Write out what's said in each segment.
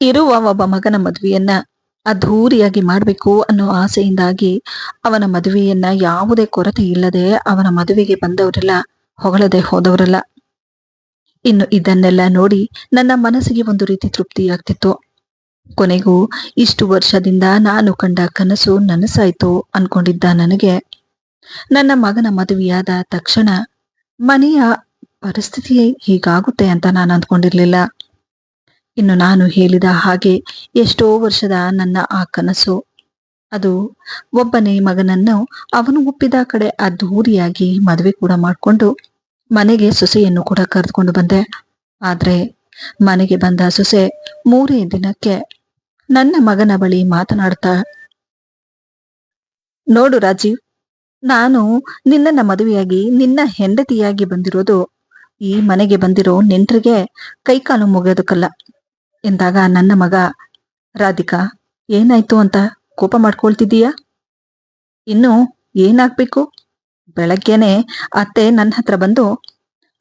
ಇರುವ ಒಬ್ಬ ಮಗನ ಮದುವೆಯನ್ನ ಅದ್ಧೂರಿಯಾಗಿ ಮಾಡಬೇಕು ಅನ್ನೋ ಆಸೆಯಿಂದಾಗಿ ಅವನ ಮದುವೆಯನ್ನ ಯಾವುದೇ ಕೊರತೆ ಇಲ್ಲದೆ ಅವನ ಮದುವೆಗೆ ಬಂದವರೆಲ್ಲ ಹೊಗಳದೆ ಹೋದವರಲ್ಲ. ಇನ್ನು ಇದನ್ನೆಲ್ಲ ನೋಡಿ ನನ್ನ ಮನಸ್ಸಿಗೆ ಒಂದು ರೀತಿ ತೃಪ್ತಿಯಾಗ್ತಿತ್ತು. ಕೊನೆಗೂ ಇಷ್ಟು ವರ್ಷದಿಂದ ನಾನು ಕಂಡ ಕನಸು ನನಸಾಯ್ತು ಅನ್ಕೊಂಡಿದ್ದ ನನಗೆ ನನ್ನ ಮಗನ ಮದುವೆಯಾದ ತಕ್ಷಣ ಮನೆಯ ಪರಿಸ್ಥಿತಿ ಹೀಗಾಗುತ್ತೆ ಅಂತ ನಾನು ಅಂದ್ಕೊಂಡಿರ್ಲಿಲ್ಲ. ಇನ್ನು ನಾನು ಹೇಳಿದ ಹಾಗೆ ಎಷ್ಟೋ ವರ್ಷದ ನನ್ನ ಆ ಕನಸು, ಅದು ಒಬ್ಬನೇ ಮಗನನ್ನು ಅವನು ಒಪ್ಪಿದ ಕಡೆ ಅದ್ಧೂರಿಯಾಗಿ ಮದುವೆ ಕೂಡ ಮಾಡಿಕೊಂಡು ಮನೆಗೆ ಸೊಸೆಯನ್ನು ಕೂಡ ಕರೆದುಕೊಂಡು ಬಂದೆ. ಆದ್ರೆ ಮನೆಗೆ ಬಂದ ಸೊಸೆ 3 ದಿನಕ್ಕೆ ನನ್ನ ಮಗನ ಬಳಿ ಮಾತನಾಡ್ತಾ, ನೋಡು ರಾಜೀವ್, ನಾನು ನಿನ್ನನ್ನ ಮದುವೆಯಾಗಿ ನಿನ್ನ ಹೆಂಡತಿಯಾಗಿ ಬಂದಿರೋದು ಈ ಮನೆಗೆ ಬಂದಿರೋ ನೆಂಟ್ರಿಗೆ ಕೈಕಾಲು ಮುಗಿಯೋದಕ್ಕಲ್ಲ ಎಂದಾಗ ನನ್ನ ಮಗ, ರಾಧಿಕಾ, ಏನಾಯ್ತು ಅಂತ ಕೋಪ ಮಾಡ್ಕೊಳ್ತಿದ್ದೀಯಾ? ಇನ್ನು ಏನಾಗ್ಬೇಕು? ಬೆಳಗ್ಗೆನೆ ಅತ್ತೆ ನನ್ನ ಹತ್ರ ಬಂದು,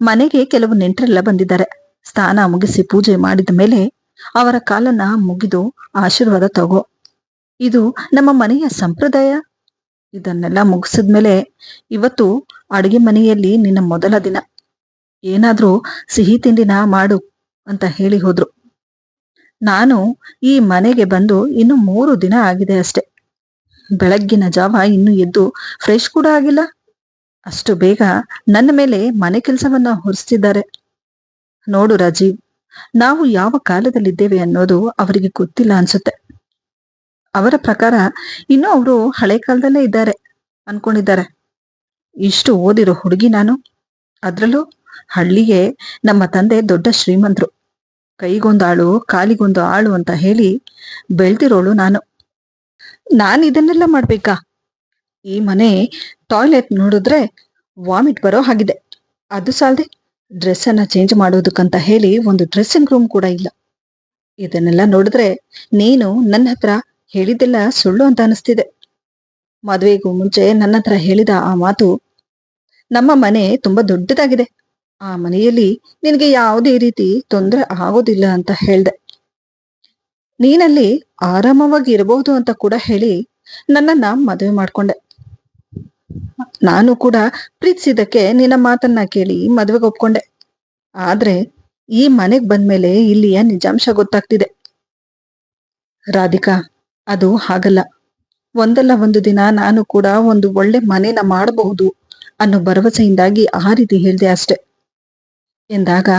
ಮನೆಗೆ ಕೆಲವು ನೆಂಟರೆಲ್ಲ ಬಂದಿದ್ದಾರೆ, ಸ್ನಾನ ಮುಗಿಸಿ ಪೂಜೆ ಮಾಡಿದ ಮೇಲೆ ಅವರ ಕಾಲನ್ನ ಮುಗಿದು ಆಶೀರ್ವಾದ ತಗೋ, ಇದು ನಮ್ಮ ಮನೆಯ ಸಂಪ್ರದಾಯ. ಇದನ್ನೆಲ್ಲ ಮುಗಿಸಿದ್ಮೇಲೆ ಇವತ್ತು ಅಡುಗೆ ಮನೆಯಲ್ಲಿ ನಿನ್ನ ಮೊದಲ ದಿನ, ಏನಾದ್ರೂ ಸಿಹಿ ತಿಂಡಿನ ಮಾಡು ಅಂತ ಹೇಳಿ ಹೋದ್ರು. ನಾನು ಈ ಮನೆಗೆ ಬಂದು ಇನ್ನು 3 ದಿನ ಆಗಿದೆ ಅಷ್ಟೆ. ಬೆಳಗ್ಗಿನ ಜಾವ ಇನ್ನು ಎದ್ದು ಫ್ರೆಶ್ ಕೂಡ ಆಗಿಲ್ಲ. ಅಷ್ಟು ಬೇಗ ನನ್ನ ಮೇಲೆ ಮನೆ ಕೆಲಸವನ್ನ ಹೊರಿಸ್ತಿದ್ದಾರೆ. ನೋಡು ರಾಜೀವ್, ನಾವು ಯಾವ ಕಾಲದಲ್ಲಿದ್ದೇವೆ ಅನ್ನೋದು ಅವರಿಗೆ ಗೊತ್ತಿಲ್ಲ ಅನ್ಸುತ್ತೆ. ಅವರ ಪ್ರಕಾರ ಇನ್ನೂ ಅವರು ಹಳೆ ಕಾಲದಲ್ಲೇ ಇದ್ದಾರೆ ಅನ್ಕೊಂಡಿದ್ದಾರೆ. ಇಷ್ಟು ಓದಿರೋ ಹುಡುಗಿ ನಾನು, ಅದ್ರಲ್ಲೂ ಹಳ್ಳಿಗೆ ನಮ್ಮ ತಂದೆ ದೊಡ್ಡ ಶ್ರೀಮಂತರು, ಕೈಗೊಂದು ಆಳು ಕಾಲಿಗೊಂದು ಆಳು ಅಂತ ಹೇಳಿ ಬೆಳ್ದಿರೋಳು ನಾನು. ಇದನ್ನೆಲ್ಲ ಮಾಡ್ಬೇಕಾ? ಈ ಮನೆ ಟಾಯ್ಲೆಟ್ ನೋಡಿದ್ರೆ ವಾಮಿಟ್ ಬರೋ ಹಾಗಿದೆ. ಅದು ಸಾಲದೆ ಡ್ರೆಸ್ ಅನ್ನ ಚೇಂಜ್ ಮಾಡೋದಕ್ಕಂತ ಹೇಳಿ ಒಂದು ಡ್ರೆಸ್ಸಿಂಗ್ ರೂಮ್ ಕೂಡ ಇಲ್ಲ. ಇದನ್ನೆಲ್ಲ ನೋಡಿದ್ರೆ ನೀನು ನನ್ನ ಹತ್ರ ಹೇಳಿದ್ದೆಲ್ಲ ಸುಳ್ಳು ಅಂತ ಅನಿಸ್ತಿದೆ. ಮದುವೆಗೂ ಮುಂಚೆ ನನ್ನ ಹತ್ರ ಹೇಳಿದ ಆ ಮಾತು, ನಮ್ಮ ಮನೆ ತುಂಬಾ ದೊಡ್ಡದಾಗಿದೆ, ಆ ಮನೆಯಲ್ಲಿ ನಿನಗೆ ಯಾವುದೇ ರೀತಿ ತೊಂದರೆ ಆಗೋದಿಲ್ಲ ಅಂತ ಹೇಳ್ದೆ. ನೀನಲ್ಲಿ ಆರಾಮವಾಗಿ ಇರಬಹುದು ಅಂತ ಕೂಡ ಹೇಳಿ ನನ್ನನ್ನ ಮದುವೆ ಮಾಡ್ಕೊಂಡೆ. ನಾನು ಕೂಡ ಪ್ರೀತಿಸಿದಕ್ಕೆ ನಿನ್ನ ಮಾತನ್ನ ಕೇಳಿ ಮದುವೆಗೆ ಒಪ್ಕೊಂಡೆ. ಆದ್ರೆ ಈ ಮನೆಗ್ ಬಂದ್ಮೇಲೆ ಇಲ್ಲಿಯ ನಿಜಾಂಶ ಗೊತ್ತಾಗ್ತಿದೆ. ರಾಧಿಕಾ, ಅದು ಹಾಗಲ್ಲ. ಒಂದಲ್ಲ ಒಂದು ದಿನ ನಾನು ಕೂಡ ಒಂದು ಒಳ್ಳೆ ಮನೆನ ಮಾಡಬಹುದು ಅನ್ನೋ ಭರವಸೆಯಿಂದಾಗಿ ಆ ರೀತಿ ಹೇಳ್ದೆ ಅಷ್ಟೆ ಎಂದಾಗ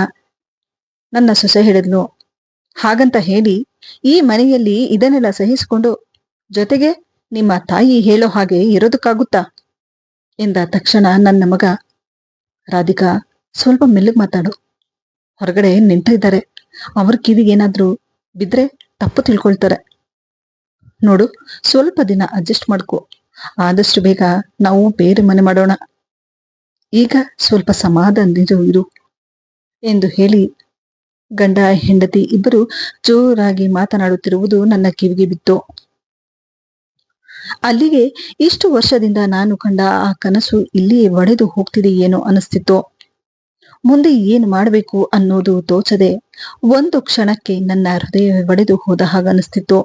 ನನ್ನ ಸೊಸೆ ಹೇಳಿದ್ಲು, ಹಾಗಂತ ಹೇಳಿ ಈ ಮನೆಯಲ್ಲಿ ಇದನ್ನೆಲ್ಲ ಸಹಿಸಿಕೊಂಡು ಜೊತೆಗೆ ನಿಮ್ಮ ತಾಯಿ ಹೇಳೋ ಹಾಗೆ ಇರೋದಕ್ಕಾಗುತ್ತಾ ಎಂದ ತಕ್ಷಣ ನನ್ನ ಮಗ, ರಾಧಿಕಾ, ಸ್ವಲ್ಪ ಮೆಲ್ಲಗ್ ಮಾತಾಡು, ಹೊರಗಡೆ ನಿಂತಿದ್ದಾರೆ, ಅವ್ರ ಕಿವಿಗೇನಾದ್ರೂ ಬಿದ್ರೆ ತಪ್ಪು ತಿಳ್ಕೊಳ್ತಾರೆ. ನೋಡು, ಸ್ವಲ್ಪ ದಿನ ಅಡ್ಜಸ್ಟ್ ಮಾಡ್ಕೊ, ಆದಷ್ಟು ಬೇಗ ನಾವು ಬೇರೆ ಮನೆ ಮಾಡೋಣ, ಈಗ ಸ್ವಲ್ಪ ಸಮಾಧಾನದಿಂದ ಇರು ಎಂದು ಹೇಳಿ ಗಂಡ ಹೆಂಡತಿ ಇಬ್ಬರು ಜೋರಾಗಿ ಮಾತನಾಡುತ್ತಿರುವುದು ನನ್ನ ಕಿವಿಗೆ ಬಿತ್ತು. ಅಲ್ಲಿಗೆ ಇಷ್ಟು ವರ್ಷದಿಂದ ನಾನು ಕಂಡ ಆ ಕನಸು ಇಲ್ಲಿಯೇ ಒಡೆದು ಹೋಗ್ತಿದೆ ಏನೋ ಅನಿಸ್ತಿತ್ತು. ಮುಂದೆ ಏನು ಮಾಡಬೇಕು ಅನ್ನೋದು ತೋಚದೆ ಒಂದು ಕ್ಷಣಕ್ಕೆ ನನ್ನ ಹೃದಯ ಒಡೆದು ಹೋದ ಹಾಗನಿಸ್ತಿತ್ತು.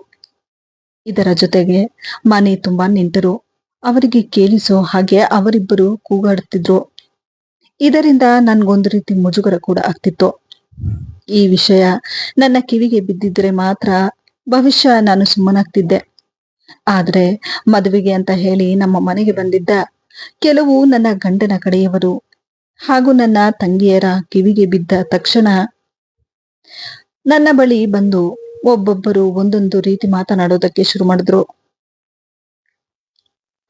ಇದರ ಜೊತೆಗೆ ಮನೆ ತುಂಬಾ ನೆಂಟರು, ಅವರಿಗೆ ಕೇಳಿಸೋ ಹಾಗೆ ಅವರಿಬ್ಬರು ಕೂಗಾಡುತ್ತಿದ್ರು. ಇದರಿಂದ ನನ್ಗೊಂದು ರೀತಿ ಮುಜುಗರ ಕೂಡ ಆಗ್ತಿತ್ತು. ಈ ವಿಷಯ ನನ್ನ ಕಿವಿಗೆ ಬಿದ್ದಿದ್ರೆ ಮಾತ್ರ ಭವಿಷ್ಯ ನಾನು ಸುಮ್ಮನಾಗ್ತಿದ್ದೆ. ಆದ್ರೆ ಮದುವೆಗೆ ಅಂತ ಹೇಳಿ ನಮ್ಮ ಮನೆಗೆ ಬಂದಿದ್ದ ಕೆಲವು ನನ್ನ ಗಂಡನ ಕಡೆಯವರು ಹಾಗೂ ನನ್ನ ತಂಗಿಯರ ಕಿವಿಗೆ ಬಿದ್ದ ತಕ್ಷಣ ನನ್ನ ಬಳಿ ಬಂದು ಒಬ್ಬೊಬ್ಬರು ಒಂದೊಂದು ರೀತಿ ಮಾತನಾಡೋದಕ್ಕೆ ಶುರು ಮಾಡಿದ್ರು.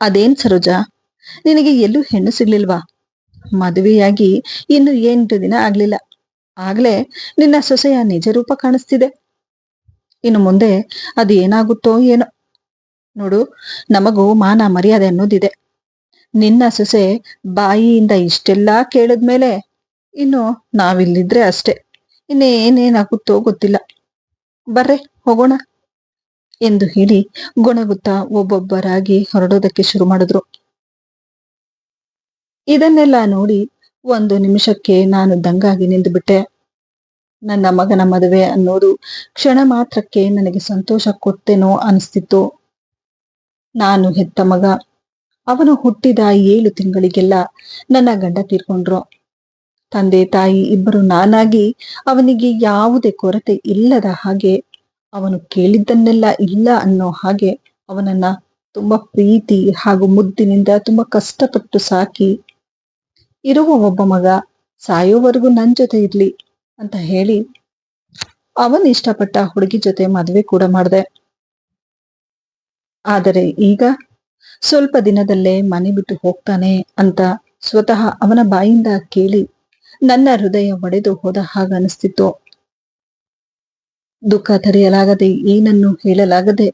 ಅದೇನ್ ಸರೋಜಾ, ನಿನಗೆ ಎಲ್ಲೂ ಹೆಣ್ಣು ಸಿಗ್ಲಿಲ್ವಾ? ಮದುವೆಯಾಗಿ ಇನ್ನು 8 ದಿನ ಆಗ್ಲಿಲ್ಲ, ಆಗ್ಲೇ ನಿನ್ನ ಸೊಸೆಯ ನಿಜ ರೂಪ ಕಾಣಿಸ್ತಿದೆ. ಇನ್ನು ಮುಂದೆ ಅದು ಏನಾಗುತ್ತೋ ಏನೋ. ನೋಡು, ನಮಗೂ ಮಾನ ಮರ್ಯಾದೆ ಅನ್ನೋದಿದೆ. ನಿನ್ನ ಸೊಸೆ ಬಾಯಿಯಿಂದ ಇಷ್ಟೆಲ್ಲಾ ಕೇಳಿದ್ಮೇಲೆ ಇನ್ನು ನಾವಿಲ್ಲಿದ್ರೆ ಅಷ್ಟೆ, ಇನ್ನೇನೇನಾಗುತ್ತೋ ಗೊತ್ತಿಲ್ಲ. ಬರ್ರೆ ಹೋಗೋಣ ಎಂದು ಹೇಳಿ ಗೊಣಗುತ್ತಾ ಒಬ್ಬೊಬ್ಬರಾಗಿ ಹೊರಡೋದಕ್ಕೆ ಶುರು ಮಾಡಿದ್ರು. ಇದನ್ನೆಲ್ಲ ನೋಡಿ ಒಂದು ನಿಮಿಷಕ್ಕೆ ನಾನು ದಂಗಾಗಿ ನಿಂತು ಬಿಟ್ಟೆ. ನನ್ನ ಮಗನ ಮದುವೆ ಅನ್ನೋದು ಕ್ಷಣ ಮಾತ್ರಕ್ಕೆ ನನಗೆ ಸಂತೋಷ ಕೊಡ್ತೇನೋ ಅನಿಸ್ತಿತ್ತು. ನಾನು ಹೆತ್ತ ಮಗ, ಅವನು ಹುಟ್ಟಿದ 7 ತಿಂಗಳಿಗೆಲ್ಲ ನನ್ನ ಗಂಡ ತೀರ್ಕೊಂಡ್ರು. ತಂದೆ ತಾಯಿ ಇಬ್ಬರು ನಾನಾಗಿ ಅವನಿಗೆ ಯಾವುದೇ ಕೊರತೆ ಇಲ್ಲದ ಹಾಗೆ, ಅವನು ಕೇಳಿದ್ದನ್ನೆಲ್ಲ ಇಲ್ಲ ಅನ್ನೋ ಹಾಗೆ ಅವನನ್ನ ತುಂಬಾ ಪ್ರೀತಿ ಹಾಗೂ ಮುದ್ದಿನಿಂದ ತುಂಬಾ ಕಷ್ಟಪಟ್ಟು ಸಾಕಿ, ಇರುವ ಒಬ್ಬ ಮಗ ಸಾಯೋವರೆಗೂ ನನ್ ಜೊತೆ ಇರ್ಲಿ ಅಂತ ಹೇಳಿ ಅವನ್ ಇಷ್ಟಪಟ್ಟ ಹುಡುಗಿ ಜೊತೆ ಮದುವೆ ಕೂಡ ಮಾಡಿದೆ. ಆದರೆ ಈಗ ಸ್ವಲ್ಪ ದಿನದಲ್ಲೇ ಮನೆ ಬಿಟ್ಟು ಹೋಗ್ತಾನೆ ಅಂತ ಸ್ವತಃ ಅವನ ಬಾಯಿಂದ ಕೇಳಿ ನನ್ನ ಹೃದಯ ಒಡೆದು ಹೋದ ಹಾಗನಿಸ್ತಿತ್ತು. ದುಃಖ ತಡೆಯಲಾಗದೆ, ಏನನ್ನು ಹೇಳಲಾಗದೆ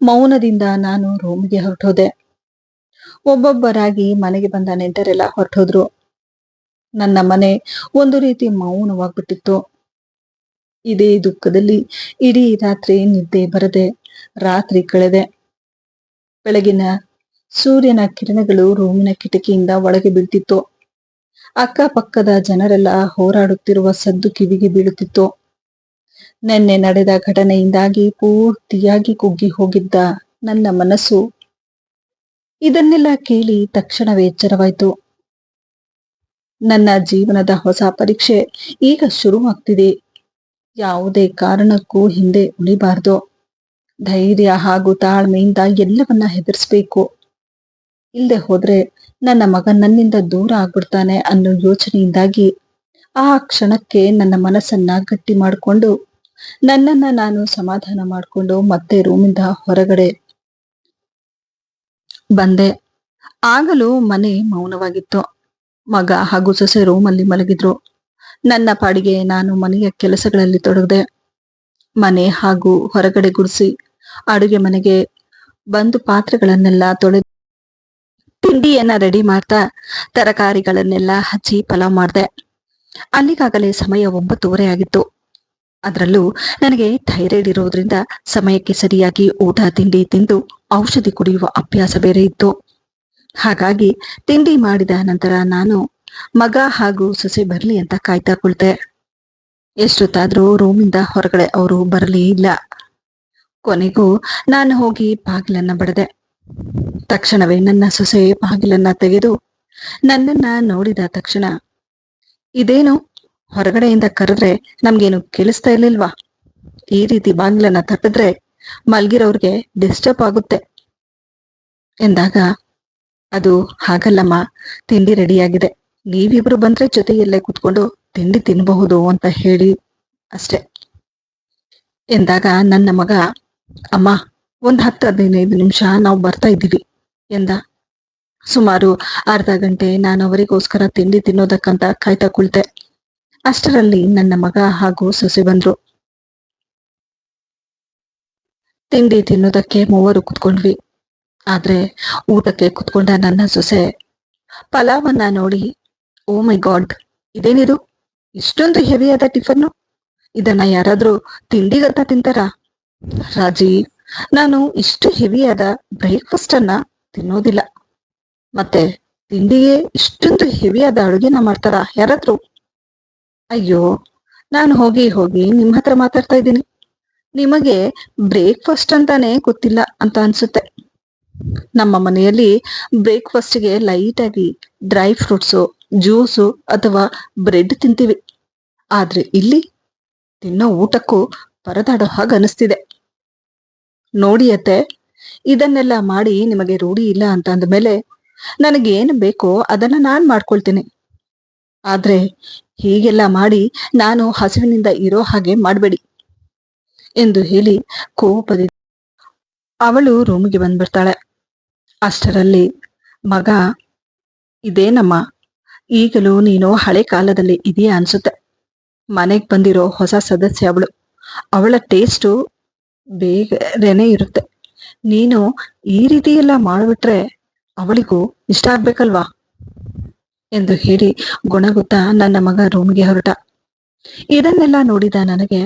ಮೌನದಿಂದ ನಾನು ರೂಮಿಗೆ ಹೊರಟೋದೆ. ಒಬ್ಬೊಬ್ಬರಾಗಿ ಮನೆಗೆ ಬಂದ ನೆಂಟರೆಲ್ಲ ಹೊರಟೋದ್ರು. ನನ್ನ ಮನೆ ಒಂದು ರೀತಿ ಮೌನವಾಗ್ಬಿಟ್ಟಿತ್ತು. ಇದೇ ದುಃಖದಲ್ಲಿ ಇಡೀ ರಾತ್ರಿ ನಿದ್ದೆ ಬರದೆ ರಾತ್ರಿ ಕಳೆದೆ. ಬೆಳಗಿನ ಸೂರ್ಯನ ಕಿರಣಗಳು ರೂಮಿನ ಕಿಟಕಿಯಿಂದ ಒಳಗೆ ಬೀಳ್ತಿತ್ತು. ಅಕ್ಕಪಕ್ಕದ ಜನರೆಲ್ಲ ಹೋರಾಡುತ್ತಿರುವ ಸದ್ದು ಕಿವಿಗೆ ಬೀಳುತ್ತಿತ್ತು. ನಿನ್ನೆ ನಡೆದ ಘಟನೆಯಿಂದಾಗಿ ಪೂರ್ತಿಯಾಗಿ ಕುಗ್ಗಿ ಹೋಗಿದ್ದ ನನ್ನ ಮನಸ್ಸು ಇದನ್ನೆಲ್ಲ ಕೇಳಿ ತಕ್ಷಣವೇ ಎಚ್ಚರವಾಯಿತು. ನನ್ನ ಜೀವನದ ಹೊಸ ಪರೀಕ್ಷೆ ಈಗ ಶುರುವಾಗ್ತಿದೆ. ಯಾವುದೇ ಕಾರಣಕ್ಕೂ ಹಿಂದೆ ಉಳಿಬಾರ್ದು. ಧೈರ್ಯ ಹಾಗೂ ತಾಳ್ಮೆಯಿಂದ ಎಲ್ಲವನ್ನ ಹೆದರ್ಸ್ಬೇಕು. ಇಲ್ಲದೆ ಹೋದ್ರೆ ನನ್ನ ಮಗ ನನ್ನಿಂದ ದೂರ ಆಗ್ಬಿಡ್ತಾನೆ ಅನ್ನೋ ಯೋಚನೆಯಿಂದಾಗಿ ಆ ಕ್ಷಣಕ್ಕೆ ನನ್ನ ಮನಸ್ಸನ್ನ ಗಟ್ಟಿ ಮಾಡಿಕೊಂಡು ನನ್ನನ್ನ ನಾನು ಸಮಾಧಾನ ಮಾಡಿಕೊಂಡು ಮತ್ತೆ ರೂಮಿಂದ ಹೊರಗಡೆ ಬಂದೆ. ಆಗಲೂ ಮನೆ ಮೌನವಾಗಿತ್ತು. ಮಗ ಹಾಗೂ ಸೊಸೆ ರೂಮಲ್ಲಿ ಮಲಗಿದ್ರು. ನನ್ನ ಪಾಡಿಗೆ ನಾನು ಮನೆಯ ಕೆಲಸಗಳಲ್ಲಿ ತೊಡಗಿದೆ. ಮನೆ ಹಾಗೂ ಹೊರಗಡೆ ಗುಡಿಸಿ ಅಡುಗೆ ಮನೆಗೆ ಬಂದು ಪಾತ್ರೆಗಳನ್ನೆಲ್ಲ ತೊಳೆದು ತಿಂಡಿಯನ್ನ ರೆಡಿ ಮಾಡ್ತಾ ತರಕಾರಿಗಳನ್ನೆಲ್ಲ ಹಚ್ಚಿ ಪಲಾವ್ ಮಾಡಿದೆ. ಅಲ್ಲಿಗಾಗಲೇ ಸಮಯ 9:30 ಆಗಿತ್ತು. ಅದರಲ್ಲೂ ನನಗೆ ಥೈರಾಯ್ಡ್ ಇರೋದ್ರಿಂದ ಸಮಯಕ್ಕೆ ಸರಿಯಾಗಿ ಊಟ ತಿಂಡಿ ತಿಂದು ಔಷಧಿ ಕುಡಿಯುವ ಅಭ್ಯಾಸ ಬೇರೆ ಇತ್ತು. ಹಾಗಾಗಿ ತಿಂಡಿ ಮಾಡಿದ ನಂತರ ನಾನು ಮಗ ಹಾಗೂ ಸೊಸೆ ಬರ್ಲಿ ಅಂತ ಕಾಯ್ತಾ ಕುಳಿತೆ. ಎಷ್ಟೊತ್ತಾದ್ರೂ ರೂಮಿಂದ ಹೊರಗಡೆ ಅವರು ಬರಲೇ ಇಲ್ಲ. ಕೊನೆಗೂ ನಾನು ಹೋಗಿ ಬಾಗಿಲನ್ನ ಬಡದೆ. ತಕ್ಷಣವೇ ನನ್ನ ಸೊಸೆ ಬಾಗಿಲನ್ನ ತೆಗೆದು ನನ್ನನ್ನ ನೋಡಿದ ತಕ್ಷಣ, ಇದೇನು ಹೊರಗಡೆಯಿಂದ ಕರೆದ್ರೆ ನಮ್ಗೇನು ಕೇಳಿಸ್ತಾ ಇರ್ಲಿಲ್ವಾ? ಈ ರೀತಿ ಬಾಗಿಲನ್ನ ತಟ್ಟಿದ್ರೆ ಮಲ್ಗಿರೋರ್ಗೆ ಡಿಸ್ಟರ್ಬ್ ಆಗುತ್ತೆ ಎಂದಾಗ, ಅದು ಹಾಗಲ್ಲಮ್ಮ, ತಿಂಡಿ ರೆಡಿಯಾಗಿದೆ, ನೀವಿಬ್ರು ಬಂದ್ರೆ ಜೊತೆಯಲ್ಲೇ ಕುತ್ಕೊಂಡು ತಿಂಡಿ ತಿನ್ನಬಹುದು ಅಂತ ಹೇಳಿ ಅಷ್ಟೆ ಎಂದಾಗ ನನ್ನ ಮಗ, ಅಮ್ಮ ಒಂದ್ 10-15 ನಿಮಿಷ ನಾವು ಬರ್ತಾ ಇದ್ದೀವಿ ಎಂದ. ಸುಮಾರು ಅರ್ಧ ಗಂಟೆ ನಾನು ಅವರಿಗೋಸ್ಕರ ತಿಂಡಿ ತಿನ್ನೋದಕ್ಕಂತ ಕಾಯ್ತಾ ಕುಳಿತೆ. ಅಷ್ಟರಲ್ಲಿ ನನ್ನ ಮಗ ಹಾಗೂ ಸೊಸೆ ಬಂದ್ರು. ತಿಂಡಿ ತಿನ್ನೋದಕ್ಕೆ ಮೂವರು ಕುತ್ಕೊಂಡ್ವಿ. ಆದ್ರೆ ಊಟಕ್ಕೆ ಕುತ್ಕೊಂಡ ನನ್ನ ಸೊಸೆ ಪಲಾವನ್ನ ನೋಡಿ, ಓ ಮೈ ಗಾಡ್, ಇದೇನಿದು, ಇಷ್ಟೊಂದು ಹೆವಿಯಾದ ಟಿಫನ್ನು, ಇದನ್ನ ಯಾರಾದ್ರೂ ತಿಂಡಿಗಂತ ತಿಂತಾರಾ? ರಾಜಿ, ನಾನು ಇಷ್ಟು ಹೆವಿಯಾದ ಬ್ರೇಕ್ಫಾಸ್ಟ್ ಅನ್ನ ತಿನ್ನೋದಿಲ್ಲ. ಮತ್ತೆ ತಿಂಡಿಗೆ ಇಷ್ಟೊಂದು ಹೆವಿಯಾದ ಅಡುಗೆನ ಮಾಡ್ತಾರಾ ಯಾರಾದ್ರೂ? ಅಯ್ಯೋ, ನಾನು ಹೋಗಿ ಹೋಗಿ ನಿಮ್ ಹತ್ರ ಮಾತಾಡ್ತಾ ಇದ್ದೀನಿ, ನಿಮಗೆ ಬ್ರೇಕ್ಫಾಸ್ಟ್ ಅಂತಾನೆ ಗೊತ್ತಿಲ್ಲ ಅಂತ ಅನ್ಸುತ್ತೆ. ನಮ್ಮ ಮನೆಯಲ್ಲಿ ಬ್ರೇಕ್ಫಾಸ್ಟ್ಗೆ ಲೈಟ್ ಆಗಿ ಡ್ರೈ ಫ್ರೂಟ್ಸು, ಜ್ಯೂಸು ಅಥವಾ ಬ್ರೆಡ್ ತಿಂತೀವಿ. ಆದ್ರೆ ಇಲ್ಲಿ ತಿನ್ನೋ ಊಟಕ್ಕೂ ಪರದಾಡೋ ಹಾಗೆ ಅನಿಸ್ತಿದೆ. ನೋಡಿ ಅತ್ತೆ, ಇದನ್ನೆಲ್ಲ ಮಾಡಿ ನಿಮಗೆ ರೂಢಿ ಇಲ್ಲ ಅಂತ ಅಂದ್ಮೇಲೆ ನನಗೇನು ಬೇಕೋ ಅದನ್ನ ನಾನ್ ಮಾಡ್ಕೊಳ್ತೀನಿ. ಆದ್ರೆ ಹೀಗೆಲ್ಲ ಮಾಡಿ ನಾನು ಹಸಿವಿನಿಂದ ಇರೋ ಹಾಗೆ ಮಾಡ್ಬೇಡಿ ಎಂದು ಹೇಳಿ ಕೋಪದಿಂದ ಅವಳು ರೂಮಿಗೆ ಬಂದ್ಬಿಡ್ತಾಳೆ. ಅಷ್ಟರಲ್ಲಿ ಮಗ, ಇದೇನಮ್ಮ, ಈಗಲೂ ನೀನು ಹಳೆ ಕಾಲದಲ್ಲಿ ಇದೆಯಾ ಅನ್ಸುತ್ತೆ. ಮನೆಗ್ ಬಂದಿರೋ ಹೊಸ ಸದಸ್ಯ ಅವಳು, ಅವಳ ಟೇಸ್ಟು ಬೇಗನೆ ಇರುತ್ತೆ. ನೀನು ಈ ರೀತಿ ಎಲ್ಲ ಮಾಡ್ಬಿಟ್ರೆ ಅವಳಿಗೂ ಇಷ್ಟ ಆಗ್ಬೇಕಲ್ವಾ ಎಂದು ಹೇಳಿ ಗೊಣಗುತ್ತಾ ನನ್ನ ಮಗ ರೂಮ್ಗೆ ಹೊರಟ. ಇದನ್ನೆಲ್ಲ ನೋಡಿದ ನನಗೆ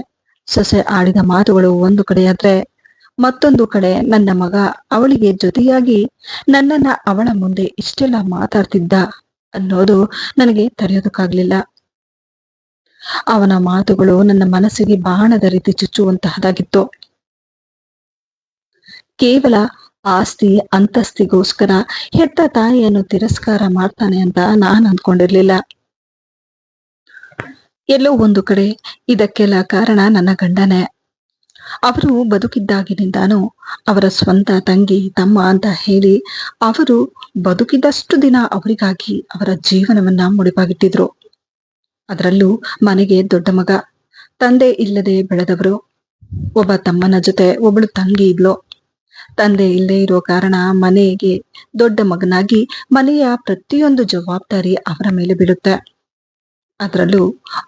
ಸೊಸೆ ಆಡಿದ ಮಾತುಗಳು ಒಂದು ಕಡೆಯಾದ್ರೆ, ಮತ್ತೊಂದು ಕಡೆ ನನ್ನ ಮಗ ಅವಳಿಗೆ ಜೊತೆಯಾಗಿ ನನ್ನನ್ನ ಅವಳ ಮುಂದೆ ಇಷ್ಟೆಲ್ಲ ಮಾತಾಡ್ತಿದ್ದ ಅನ್ನೋದು ನನಗೆ ತಡೆಯೋದಕ್ಕಾಗ್ಲಿಲ್ಲ. ಅವನ ಮಾತುಗಳು ನನ್ನ ಮನಸ್ಸಿಗೆ ಬಾಣದ ರೀತಿ ಚುಚ್ಚುವಂತಹದಾಗಿತ್ತು. ಕೇವಲ ಆಸ್ತಿ ಅಂತಸ್ತಿಗೋಸ್ಕರ ಹೆತ್ತ ತಾಯಿಯನ್ನು ತಿರಸ್ಕಾರ ಮಾಡ್ತಾನೆ ಅಂತ ನಾನು ಅಂದ್ಕೊಂಡಿರ್ಲಿಲ್ಲ. ಎಲ್ಲೋ ಒಂದು ಕಡೆ ಇದಕ್ಕೆಲ್ಲ ಕಾರಣ ನನ್ನ ಗಂಡನೇ. ಅವರು ಬದುಕಿದ್ದಾಗಿನಿಂದಾನು ಅವರ ಸ್ವಂತ ತಂಗಿ ತಮ್ಮ ಅಂತ ಹೇಳಿ ಅವರು ಬದುಕಿದಷ್ಟು ದಿನ ಅವರಿಗಾಗಿ ಅವರ ಜೀವನವನ್ನ ಮುಡಿಪಾಗಿಟ್ಟಿದ್ರು. ಅದರಲ್ಲೂ ಮನೆಗೆ ದೊಡ್ಡ ಮಗ, ತಂದೆ ಇಲ್ಲದೆ ಬೆಳೆದವರು. ಒಬ್ಬ ತಮ್ಮನ ಜೊತೆ ಒಬ್ಬಳು ತಂಗಿ ಇದ್ಲು. ತಂದೆ ಇಲ್ಲದೆ ಇರೋ ಕಾರಣ ಮನೆಗೆ ದೊಡ್ಡ ಮಗನಾಗಿ ಮನೆಯ ಪ್ರತಿಯೊಂದು ಜವಾಬ್ದಾರಿ ಅವರ ಮೇಲೆ ಬೀಳುತ್ತೆ. ಅದರಲ್ಲೂ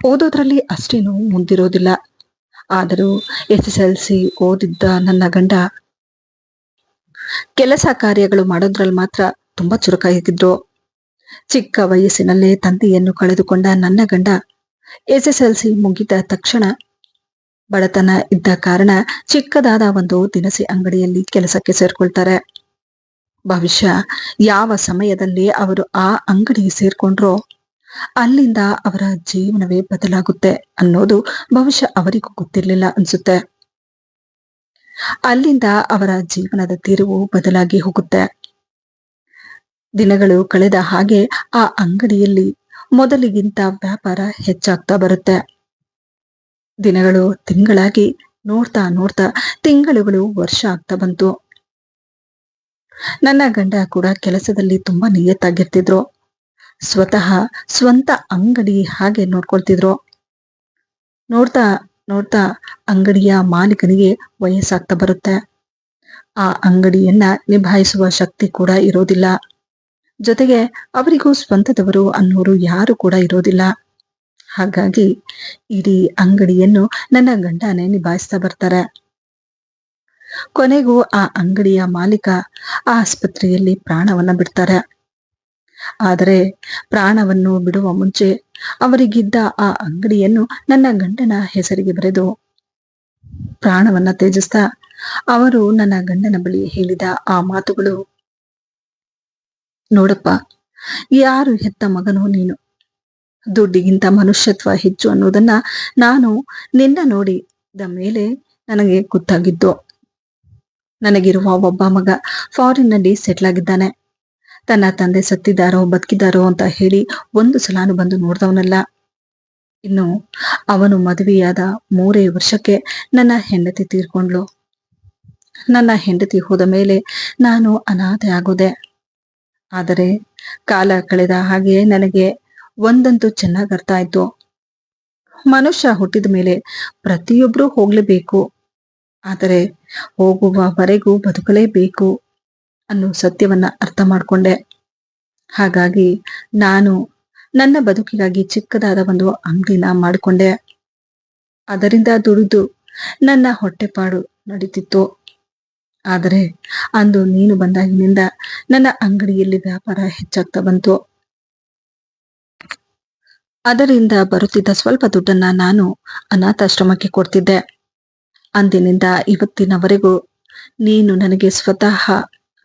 ಓದೋದ್ರಲ್ಲಿ ಅಷ್ಟೇನು ಮುಂದಿರೋದಿಲ್ಲ. ಆದರೂ SSLC ಓದಿದ್ದ ನನ್ನ ಗಂಡ ಕೆಲಸ ಕಾರ್ಯಗಳು ಮಾಡೋದ್ರಲ್ಲಿ ಮಾತ್ರ ತುಂಬಾ ಚುರುಕಾಗಿದ್ರು. ಚಿಕ್ಕ ವಯಸ್ಸಿನಲ್ಲೇ ತಂದೆಯನ್ನು ಕಳೆದುಕೊಂಡ ನನ್ನ ಗಂಡ SSLC ಮುಗಿದ ತಕ್ಷಣ ಬಡತನ ಇದ್ದ ಕಾರಣ ಚಿಕ್ಕದಾದ ಒಂದು ದಿನಸಿ ಅಂಗಡಿಯಲ್ಲಿ ಕೆಲಸಕ್ಕೆ ಸೇರ್ಕೊಳ್ತಾರೆ. ಬಹುಶಃ ಯಾವ ಸಮಯದಲ್ಲಿ ಅವರು ಆ ಅಂಗಡಿ ಸೇರ್ಕೊಂಡ್ರೋ ಅಲ್ಲಿಂದ ಅವರ ಜೀವನವೇ ಬದಲಾಗುತ್ತೆ ಅನ್ನೋದು ಬಹುಶಃ ಅವರಿಗೂ ಗೊತ್ತಿರ್ಲಿಲ್ಲ ಅನ್ಸುತ್ತೆ. ಅಲ್ಲಿಂದ ಅವರ ಜೀವನದ ತಿರುವು ಬದಲಾಗಿ ಹೋಗುತ್ತೆ. ದಿನಗಳು ಕಳೆದ ಹಾಗೆ ಆ ಅಂಗಡಿಯಲ್ಲಿ ಮೊದಲಿಗಿಂತ ವ್ಯಾಪಾರ ಹೆಚ್ಚಾಗ್ತಾ ಬರುತ್ತೆ. ದಿನಗಳು ತಿಂಗಳಾಗಿ ನೋಡ್ತಾ ನೋಡ್ತಾ ತಿಂಗಳುಗಳು ವರ್ಷ ಆಗ್ತಾ ಬಂತು. ನನ್ನ ಗಂಡ ಕೂಡ ಕೆಲಸದಲ್ಲಿ ತುಂಬಾ ನಿಯತ್ತಾಗಿರ್ತಿದ್ರು. ಸ್ವತಃ ಸ್ವಂತ ಅಂಗಡಿ ಹಾಗೆ ನೋಡ್ಕೊಳ್ತಿದ್ರು. ನೋಡ್ತಾ ನೋಡ್ತಾ ಅಂಗಡಿಯ ಮಾಲೀಕನಿಗೆ ವಯಸ್ಸಾಗ್ತಾ ಬರುತ್ತೆ. ಆ ಅಂಗಡಿಯನ್ನ ನಿಭಾಯಿಸುವ ಶಕ್ತಿ ಕೂಡ ಇರೋದಿಲ್ಲ. ಜೊತೆಗೆ ಅವರಿಗೂ ಸ್ವಂತದವರು ಅನ್ನೋರು ಯಾರು ಕೂಡ ಇರೋದಿಲ್ಲ. ಹಾಗಾಗಿ ಇಡೀ ಅಂಗಡಿಯನ್ನು ನನ್ನ ಗಂಡನೇ ನಿಭಾಯಿಸ್ತಾ ಬರ್ತಾರೆ. ಕೊನೆಗೂ ಆ ಅಂಗಡಿಯ ಮಾಲೀಕ ಆಸ್ಪತ್ರೆಯಲ್ಲಿ ಪ್ರಾಣವನ್ನ ಬಿಡ್ತಾರೆ. ಆದರೆ ಪ್ರಾಣವನ್ನು ಬಿಡುವ ಮುಂಚೆ ಅವರಿಗಿದ್ದ ಆ ಅಂಗಡಿಯನ್ನು ನನ್ನ ಗಂಡನ ಹೆಸರಿಗೆ ಬರೆದು ಪ್ರಾಣವನ್ನ ತ್ಯಜಿಸ್ತಾ ಅವರು ನನ್ನ ಗಂಡನ ಬಳಿ ಹೇಳಿದ ಆ ಮಾತುಗಳು, ನೋಡಪ್ಪ, ಯಾರು ಹೆತ್ತ ಮಗನೋ ನೀನು, ದುಡ್ಡಿಗಿಂತ ಮನುಷ್ಯತ್ವ ಹೆಚ್ಚು ಅನ್ನೋದನ್ನ ನಾನು ನಿನ್ನ ನೋಡಿದ ಮೇಲೆ ನನಗೆ ಗೊತ್ತಾಗಿದ್ದು. ನನಗಿರುವ ಒಬ್ಬ ಮಗ ಫಾರಿನ್ನಲ್ಲಿ ಸೆಟ್ಲ್ ಆಗಿದ್ದಾನೆ. ತನ್ನ ತಂದೆ ಸತ್ತಿದ್ದಾರೋ ಬದುಕಿದ್ದಾರೋ ಅಂತ ಹೇಳಿ ಒಂದು ಸಲಾನು ಬಂದು ನೋಡ್ದವನಲ್ಲ. ಇನ್ನು ಅವನು ಮದುವೆಯಾದ 3 ವರ್ಷಕ್ಕೆ ನನ್ನ ಹೆಂಡತಿ ತೀರ್ಕೊಂಡ್ಲು. ನನ್ನ ಹೆಂಡತಿ ಹೋದ ಮೇಲೆ ನಾನು ಅನಾಥೆ ಆಗೋದೆ. ಆದರೆ ಕಾಲ ಕಳೆದ ಹಾಗೆ ನನಗೆ ಒಂದಂತೂ ಚೆನ್ನಾಗಿ ಅರ್ಥ ಆಯ್ತು. ಮನುಷ್ಯ ಹುಟ್ಟಿದ ಮೇಲೆ ಪ್ರತಿಯೊಬ್ರು ಹೋಗ್ಲೇಬೇಕು, ಆದರೆ ಹೋಗುವವರೆಗೂ ಬದುಕಲೇಬೇಕು ಅನ್ನೋ ಸತ್ಯವನ್ನ ಅರ್ಥ ಮಾಡ್ಕೊಂಡೆ. ಹಾಗಾಗಿ ನಾನು ನನ್ನ ಬದುಕಿಗಾಗಿ ಚಿಕ್ಕದಾದ ಒಂದು ಅಂಗಡಿನ ಮಾಡಿಕೊಂಡೆ. ಅದರಿಂದ ದುಡಿದು ನನ್ನ ಹೊಟ್ಟೆಪಾಡು ನಡೀತಿತ್ತು. ಆದರೆ ಅಂದು ನೀನು ಬಂದಾಗಿನಿಂದ ನನ್ನ ಅಂಗಡಿಯಲ್ಲಿ ವ್ಯಾಪಾರ ಹೆಚ್ಚಾಗ್ತಾ ಬಂತು. ಅದರಿಂದ ಬರುತ್ತಿದ್ದ ಸ್ವಲ್ಪ ದುಡ್ಡನ್ನ ನಾನು ಅನಾಥಾಶ್ರಮಕ್ಕೆ ಕೊಡ್ತಿದ್ದೆ. ಅಂದಿನಿಂದ ಇವತ್ತಿನವರೆಗೂ ನೀನು ನನಗೆ ಸ್ವತಃ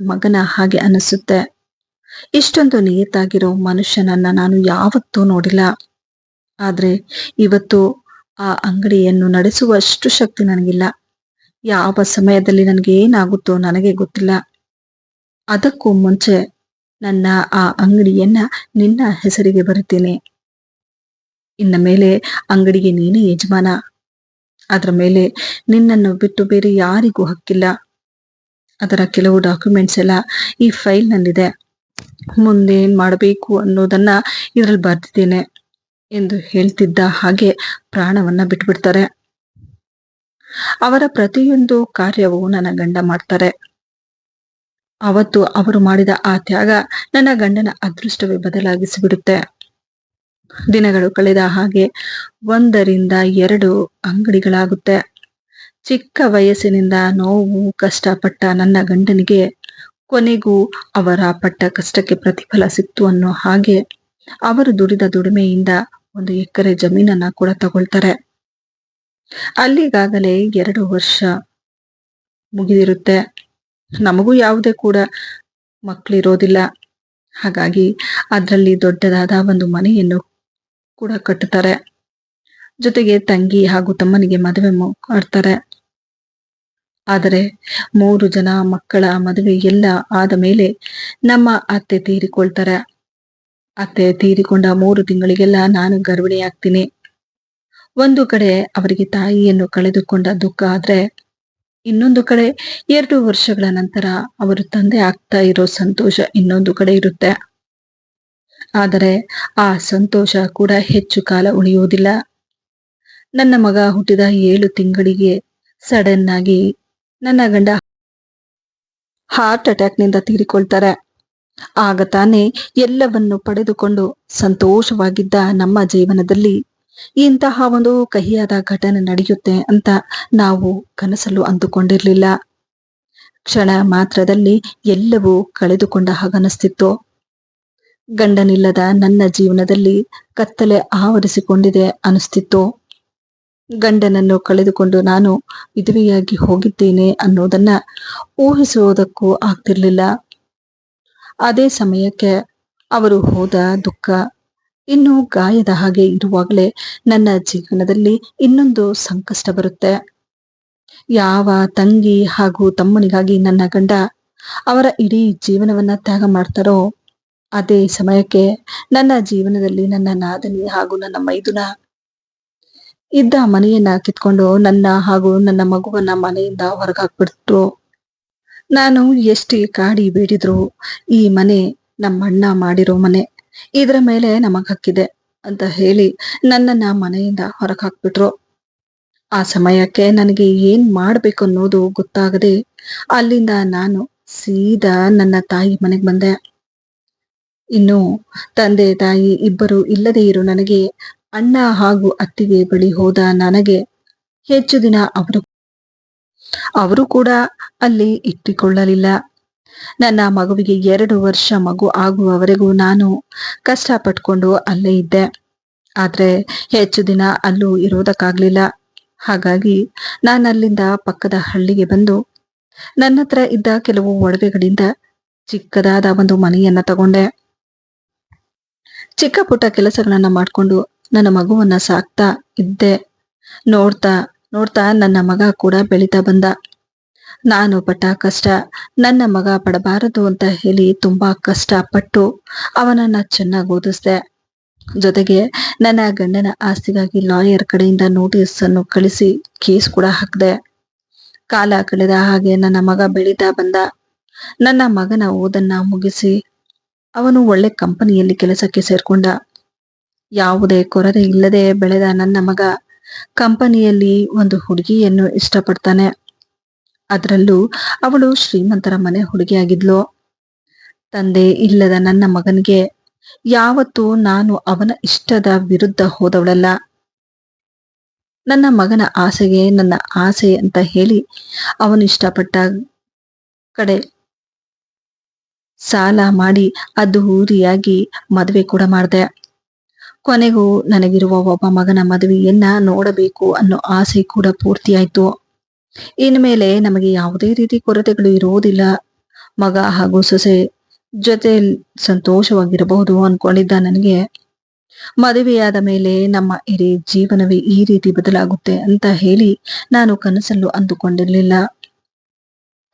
ಮಗನ ಹಾಗೆ ಅನಿಸುತ್ತೆ. ಇಷ್ಟೊಂದು ನಿಯತ್ತಾಗಿರೋ ಮನುಷ್ಯನನ್ನ ನಾನು ಯಾವತ್ತೂ ನೋಡಿಲ್ಲ. ಆದ್ರೆ ಇವತ್ತು ಆ ಅಂಗಡಿಯನ್ನು ನಡೆಸುವಷ್ಟು ಶಕ್ತಿ ನನಗಿಲ್ಲ. ಯಾವ ಸಮಯದಲ್ಲಿ ನನಗೆ ಏನಾಗುತ್ತೋ ನನಗೆ ಗೊತ್ತಿಲ್ಲ. ಅದಕ್ಕೂ ಮುಂಚೆ ನನ್ನ ಆ ಅಂಗಡಿಯನ್ನ ನಿನ್ನ ಹೆಸರಿಗೆ ಬರುತ್ತೇನೆ. ಇನ್ನ ಮೇಲೆ ಅಂಗಡಿಗೆ ನೀನೇ ಯಜಮಾನ. ಅದರ ಮೇಲೆ ನಿನ್ನನ್ನು ಬಿಟ್ಟು ಬೇರೆ ಯಾರಿಗೂ ಹಕ್ಕಿಲ್ಲ. ಅದರ ಕೆಲವು ಡಾಕ್ಯುಮೆಂಟ್ಸ್ ಎಲ್ಲ ಈ ಫೈಲ್ ನಲ್ಲಿದೆ. ಮುಂದೇನ್ ಮಾಡಬೇಕು ಅನ್ನೋದನ್ನ ಇದ್ರಲ್ಲಿ ಬರ್ದಿದ್ದೇನೆ ಎಂದು ಹೇಳ್ತಿದ್ದ ಹಾಗೆ ಪ್ರಾಣವನ್ನ ಬಿಟ್ಬಿಡ್ತಾರೆ. ಅವರ ಪ್ರತಿಯೊಂದು ಕಾರ್ಯವೂ ನನ್ನ ಗಂಡ ಮಾಡ್ತಾರೆ. ಅವತ್ತು ಅವರು ಮಾಡಿದ ಆ ತ್ಯಾಗ ನನ್ನ ಗಂಡನ ಅದೃಷ್ಟವೇ ಬದಲಾಗಿಸಿಬಿಡುತ್ತೆ. ದಿನಗಳು ಕಳೆದ ಹಾಗೆ 1ರಿಂದ 2 ಅಂಗಡಿಗಳಾಗುತ್ತೆ. ಚಿಕ್ಕ ವಯಸ್ಸಿನಿಂದ ನೋವು ಕಷ್ಟಪಟ್ಟ ನನ್ನ ಗಂಡನಿಗೆ ಕೊನೆಗೂ ಅವರ ಪಟ್ಟ ಕಷ್ಟಕ್ಕೆ ಪ್ರತಿಫಲ ಸಿಕ್ತು ಅನ್ನೋ ಹಾಗೆ ಅವರು ದುಡಿದ ದುಡಿಮೆಯಿಂದ 1 ಎಕರೆ ಜಮೀನನ್ನ ಕೂಡ ತಗೊಳ್ತಾರೆ. ಅಲ್ಲಿಗಾಗಲೇ 2 ವರ್ಷ ಮುಗಿದಿರುತ್ತೆ. ನಮಗೂ ಯಾವುದೇ ಕೂಡ ಮಕ್ಕಳಿರೋದಿಲ್ಲ. ಹಾಗಾಗಿ ಅದರಲ್ಲಿ ದೊಡ್ಡದಾದ ಒಂದು ಮನೆಯನ್ನು ಕೂಡ ಕಟ್ಟುತ್ತಾರೆ. ಜೊತೆಗೆ ತಂಗಿ ಹಾಗೂ ತಮ್ಮನಿಗೆ ಮದುವೆ ಮಾಡ್ತಾರೆ. ಆದರೆ 3 ಜನ ಮಕ್ಕಳ ಮದುವೆ ಎಲ್ಲ ಆದ ಮೇಲೆ ನಮ್ಮ ಅತ್ತೆ ತೀರಿಕೊಳ್ತಾರೆ. ಅತ್ತೆ ತೀರಿಕೊಂಡ 3 ತಿಂಗಳಿಗೆಲ್ಲ ನಾನು ಗರ್ಭಿಣಿಯಾಗ್ತೀನಿ. ಒಂದು ಕಡೆ ಅವರಿಗೆ ತಾಯಿಯನ್ನು ಕಳೆದುಕೊಂಡ ದುಃಖ ಆದ್ರೆ, ಇನ್ನೊಂದು ಕಡೆ 2 ವರ್ಷಗಳ ನಂತರ ಅವರು ತಂದೆ ಆಗ್ತಾ ಇರೋ ಸಂತೋಷ ಇನ್ನೊಂದು ಕಡೆ ಇರುತ್ತೆ. ಆದರೆ ಆ ಸಂತೋಷ ಕೂಡ ಹೆಚ್ಚು ಕಾಲ ಉಳಿಯುವುದಿಲ್ಲ. ನನ್ನ ಮಗ ಹುಟ್ಟಿದ 7 ತಿಂಗಳಿಗೆ ಸಡನ್ ಆಗಿ ನನ್ನ ಗಂಡ ಹಾರ್ಟ್ ಅಟ್ಯಾಕ್ನಿಂದ ತೀರಿಕೊಳ್ತಾರೆ. ಆಗ ತಾನೇ ಎಲ್ಲವನ್ನು ಪಡೆದುಕೊಂಡು ಸಂತೋಷವಾಗಿದ್ದ ನಮ್ಮ ಜೀವನದಲ್ಲಿ ಇಂತಹ ಒಂದು ಕಹಿಯಾದ ಘಟನೆ ನಡೆಯುತ್ತೆ ಅಂತ ನಾವು ಕನಸಲ್ಲೂ ಅಂದುಕೊಂಡಿರ್ಲಿಲ್ಲ. ಕ್ಷಣ ಮಾತ್ರದಲ್ಲಿ ಎಲ್ಲವೂ ಕಳೆದುಕೊಂಡ ಹಾಗನಿಸ್ತಿತ್ತು. ಗಂಡನಿಲ್ಲದ ನನ್ನ ಜೀವನದಲ್ಲಿ ಕತ್ತಲೆ ಆವರಿಸಿಕೊಂಡಿದೆ ಅನಿಸ್ತಿತ್ತು. ಗಂಡನನ್ನು ಕಳೆದುಕೊಂಡು ನಾನು ವಿಧವೆಯಾಗಿ ಹೋಗಿದ್ದೇನೆ ಅನ್ನೋದನ್ನ ಊಹಿಸುವುದಕ್ಕೂ ಆಗ್ತಿರ್ಲಿಲ್ಲ. ಅದೇ ಸಮಯಕ್ಕೆ ಅವರು ಹೋದ ದುಃಖ ಇನ್ನು ಗಾಯದ ಹಾಗೆ ಇರುವಾಗಲೇ ನನ್ನ ಜೀವನದಲ್ಲಿ ಇನ್ನೊಂದು ಸಂಕಷ್ಟ ಬರುತ್ತೆ. ಯಾವ ತಂಗಿ ಹಾಗೂ ತಮ್ಮನಿಗಾಗಿ ನನ್ನ ಗಂಡ ಅವರ ಇಡೀ ಜೀವನವನ್ನ ತ್ಯಾಗ ಮಾಡ್ತಾರೋ, ಅದೇ ಸಮಯಕ್ಕೆ ನನ್ನ ಜೀವನದಲ್ಲಿ ನನ್ನ ನಾದನಿ ಹಾಗೂ ನನ್ನ ಮೈದುನ ಇದ್ದ ಮನೆಯನ್ನ ಕಿತ್ಕೊಂಡು ನನ್ನ ಹಾಗೂ ನನ್ನ ಮಗುವನ್ನ ಮನೆಯಿಂದ ಹೊರಗಾಕ್ಬಿಟ್ರು. ನಾನು ಎಷ್ಟೇ ಕಾಡಿ ಬೇಡಿದ್ರು ಈ ಮನೆ ನಮ್ಮಣ್ಣ ಮಾಡಿರೋ ಮನೆ, ಇದರ ಮೇಲೆ ನಮಗ್ ಹಕ್ಕಿದೆ ಅಂತ ಹೇಳಿ ನನ್ನನ್ನ ಮನೆಯಿಂದ ಹೊರಗೆ ಹಾಕ್ಬಿಟ್ರು. ಆ ಸಮಯಕ್ಕೆ ನನಗೆ ಏನ್ ಮಾಡ್ಬೇಕು ಅನ್ನೋದು ಗೊತ್ತಾಗದೆ ಅಲ್ಲಿಂದ ನಾನು ಸೀದಾ ನನ್ನ ತಾಯಿ ಮನೆಗೆ ಬಂದೆ. ಇನ್ನು ತಂದೆ ತಾಯಿ ಇಬ್ಬರು ಇಲ್ಲದೆ ಇರೋ ನನಗೆ ಅಣ್ಣ ಹಾಗೂ ಅತ್ತಿಗೆ ಬಳಿ ಹೋದ ನನಗೆ ಹೆಚ್ಚು ದಿನ ಅವರು ಕೂಡ ಅಲ್ಲಿ ಇಟ್ಟುಕೊಳ್ಳಲಿಲ್ಲ. ನನ್ನ ಮಗುವಿಗೆ 2 ವರ್ಷ ಮಗು ಆಗುವವರೆಗೂ ನಾನು ಕಷ್ಟಪಟ್ಕೊಂಡು ಅಲ್ಲೇ ಇದ್ದೆ. ಆದ್ರೆ ಹೆಚ್ಚು ದಿನ ಅಲ್ಲೂ ಇರೋದಕ್ಕಾಗ್ಲಿಲ್ಲ. ಹಾಗಾಗಿ ನಾನು ಅಲ್ಲಿಂದ ಪಕ್ಕದ ಹಳ್ಳಿಗೆ ಬಂದು ನನ್ನ ಹತ್ರ ಇದ್ದ ಕೆಲವು ಒಡವೆಗಳಿಂದ ಚಿಕ್ಕದಾದ ಒಂದು ಮನೆಯನ್ನ ತಗೊಂಡೆ. ಚಿಕ್ಕ ಪುಟ್ಟ ಕೆಲಸಗಳನ್ನ ಮಾಡ್ಕೊಂಡು ನನ್ನ ಮಗುವನ್ನ ಸಾಕ್ತಾ ಇದ್ದೆ. ನೋಡ್ತಾ ನೋಡ್ತಾ ನನ್ನ ಮಗ ಕೂಡ ಬೆಳೀತಾ ಬಂದ. ನಾನು ಪಟ್ಟ ಕಷ್ಟ ನನ್ನ ಮಗ ಪಡಬಾರದು ಅಂತ ಹೇಳಿ ತುಂಬಾ ಕಷ್ಟಪಟ್ಟು ಅವನನ್ನ ಚೆನ್ನಾಗಿ ಓದಿಸ್ದೆ. ಜೊತೆಗೆ ನನ್ನ ಗಂಡನ ಆಸ್ತಿಗಾಗಿ ಲಾಯರ್ ಕಡೆಯಿಂದ ನೋಟಿಸ್ ಅನ್ನು ಕಳಿಸಿ ಕೇಸ್ ಕೂಡ ಹಾಕ್ದೆ. ಕಾಲ ಕಳೆದ ಹಾಗೆ ನನ್ನ ಮಗ ಬೆಳೀತಾ ಬಂದ. ನನ್ನ ಮಗನ ಓದನ್ನ ಮುಗಿಸಿ ಅವನು ಒಳ್ಳೆ ಕಂಪನಿಯಲ್ಲಿ ಕೆಲಸಕ್ಕೆ ಸೇರ್ಕೊಂಡ. ಯಾವುದೇ ಕೊರತೆ ಇಲ್ಲದೆ ಬೆಳೆದ ನನ್ನ ಮಗ ಕಂಪನಿಯಲ್ಲಿ ಒಂದು ಹುಡುಗಿಯನ್ನು ಇಷ್ಟಪಡ್ತಾನೆ. ಅದರಲ್ಲೂ ಅವಳು ಶ್ರೀಮಂತರ ಮನೆ ಹುಡುಗಿಯಾಗಿದ್ಲು. ತಂದೆ ಇಲ್ಲದ ನನ್ನ ಮಗನಿಗೆ ಯಾವತ್ತೂ ನಾನು ಅವನ ಇಷ್ಟದ ವಿರುದ್ಧ ಹೋದವಳಲ್ಲ. ನನ್ನ ಮಗನ ಆಸೆಗೆ ನನ್ನ ಆಸೆ ಅಂತ ಹೇಳಿ ಅವನು ಇಷ್ಟಪಟ್ಟ ಕಡೆ ಸಾಲ ಮಾಡಿ ಅದ್ದೂರಿಯಾಗಿ ಮದುವೆ ಕೂಡ ಮಾಡಿದೆ. ಕೊನೆಗೂ ನನಗಿರುವ ಒಬ್ಬ ಮಗನ ಮದುವೆಯನ್ನ ನೋಡಬೇಕು ಅನ್ನೋ ಆಸೆ ಕೂಡ ಪೂರ್ತಿಯಾಯ್ತು. ಇನ್ಮೇಲೆ ನಮಗೆ ಯಾವುದೇ ರೀತಿ ಕೊರತೆಗಳು ಇರುವುದಿಲ್ಲ. ಮಗ ಹಾಗೂ ಸೊಸೆ ಜೊತೆ ಸಂತೋಷವಾಗಿರಬಹುದು ಅನ್ಕೊಂಡಿದ್ದ ನನಗೆ ಮದುವೆಯಾದ ಮೇಲೆ ನಮ್ಮ ಇಡೀ ಜೀವನವೇ ಈ ರೀತಿ ಬದಲಾಗುತ್ತೆ ಅಂತ ಹೇಳಿ ನಾನು ಕನಸಲ್ಲೂ ಅಂದುಕೊಂಡಿರ್ಲಿಲ್ಲ.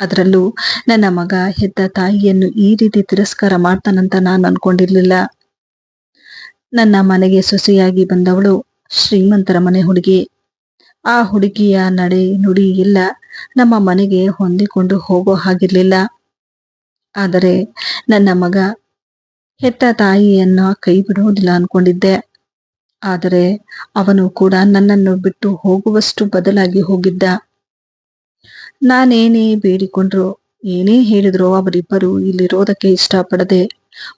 ಅದರಲ್ಲೂ ನನ್ನ ಮಗ ಹೆತ್ತ ತಾಯಿಯನ್ನು ಈ ರೀತಿ ತಿರಸ್ಕಾರ ಮಾಡ್ತಾನಂತ ನಾನು ಅನ್ಕೊಂಡಿರ್ಲಿಲ್ಲ. ನನ್ನ ಮನೆಗೆ ಸೊಸೆಯಾಗಿ ಬಂದವಳು ಶ್ರೀಮಂತರ ಮನೆ ಹುಡುಗಿ. ಆ ಹುಡುಗಿಯ ನಡೆ ನುಡಿ ಎಲ್ಲ ನಮ್ಮ ಮನೆಗೆ ಹೊಂದಿಕೊಂಡು ಹೋಗೋ ಹಾಗಿರ್ಲಿಲ್ಲ. ಆದರೆ ನನ್ನ ಮಗ ಹೆತ್ತ ತಾಯಿಯನ್ನ ಕೈ ಬಿಡುವುದಿಲ್ಲ ಅನ್ಕೊಂಡಿದ್ದೆ. ಆದರೆ ಅವನು ಕೂಡ ನನ್ನನ್ನು ಬಿಟ್ಟು ಹೋಗುವಷ್ಟು ಬದಲಾಗಿ ಹೋಗಿದ್ದ. ನಾನೇನೇ ಬೇಡಿಕೊಂಡ್ರು ಏನೇ ಹೇಳಿದ್ರು ಅವರಿಬ್ಬರು ಇಲ್ಲಿರೋದಕ್ಕೆ ಇಷ್ಟಪಡದೆ